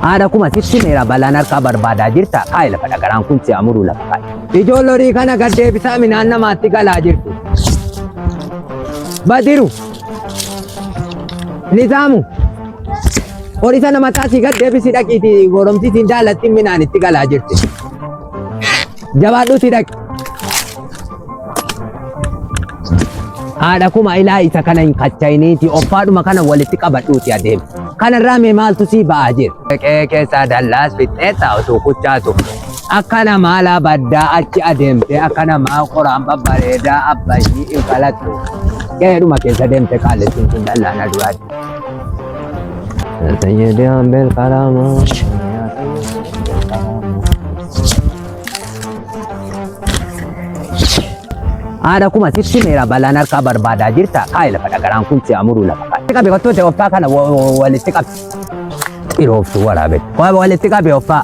Ada kuma sitti meera balanar ka barbaadaa jirta kaayila fadha garaan kun si amuru lafa kaayi. Ijoollolii kana gaddeebisaa minaan namaatti galaa jirtu. Badiru. Nizaamu. Horii sana mataa si gaddeebisi dhaqiiti goromti siin daalatti minaan itti galaa jirti. Jabaadhuuti dhaqi. Haadha kuma ilaa isa kana hin kachayiniiti offaadhuma kana walitti qabadhuuti adeemu. Kanarraa mee maaltu sii ba'aa jira? Qe'ee keessaa dallaas fixxeessa osoo kuchaatu. Akka namaa baddaa achi adeemte akka namaa qoraan babbareedaa abbayyii hin qalattu. Qe'eedhuma keessa deemte qaalessuun kun dallaana duraati. Sayyidee hambeel qaraamaa. Ada kuma sitti meera balaan harkaa barbaadaa jirta kaayila fadha garaan kun si amuru lafa kaayi. Qabe qottoota offaa kana walitti qabe. Dhirooftu waraabete. Walitti qabe offaa.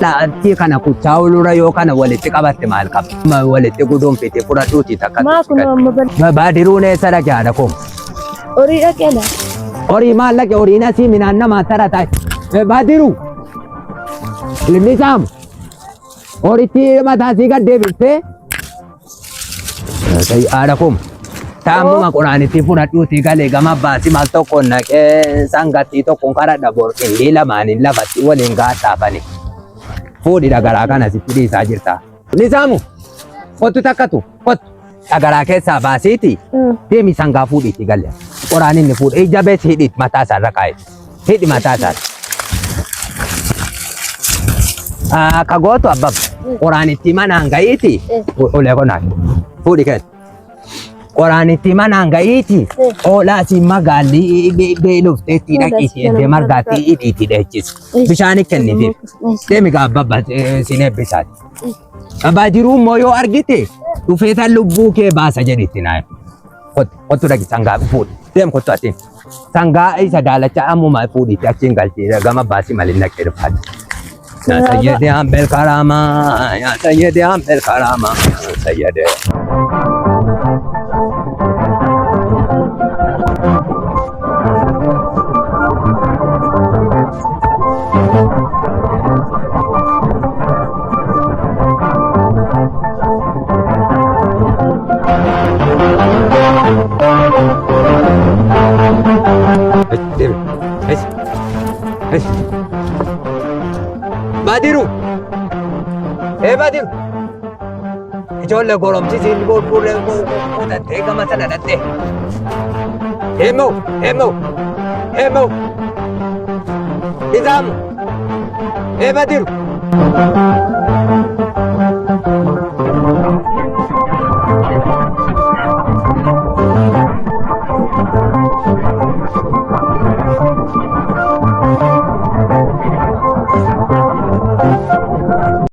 Dhaantii kana kuchaa ulura yoo kana walitti qabatte maal qaba? Walitti guduunfite fudhadhuuti takka. Maa kun amma Baadiruun eessa dhaqe haadha koo? horii dhaqeedha. Horii maal dhaqe horiin asii minaan namaa tara taa'e. Baadiru. Limni saamu. Horitti mataasii gaddeebiftee. Ada kum tamu quraanitti fudhadhuuti galee gama baasi maal tokkoon naqee sangattii tokkoon karaa dhaboor qindii lamaaniin lafatti waliin gaadhaafani. Fuudhi dhagaraa kana sitti dhiisaa jirta. Nisaamu kottu takkatu kottu dhagaraa keessaa baasiiti deemi sangaa fuudhiitti galee. Quraaniin ni fuudha ija bees hidhi mataa isaarra kaa'e. Hidhi mataa isaarra. Akka gootu abbab quraanitti manaan ga'iiti ulee konaan. Fuudhi kenna. Quraanitti manaan ga'iiti. Oolaa si magaalli beelofteetti dhaqiiti edde margaatti hidhiitti dheechisa. Bishaani kenniitiif. Deemi gaabbabba sin eebbisaati. Abbaa jiruu immoo yoo argite dhufeetan lubbuu kee baasa jedhitti naayi. Kottu dhaqi sangaa fuudhi. Deem kottu atiin. Sangaa isa daalacha ammuma fuudhiitti achiin galchee gama baasii malee naqee dhufaati. Ya Sayyidi Hambel Karama, Ya Sayyidi Hambel Karama, Ya Sayyidi. Badiru. Badiru. Ijoollee goromti siin gurgurree qotattee gama sana dhattee. Hemoo. Nizaamu. Badiru.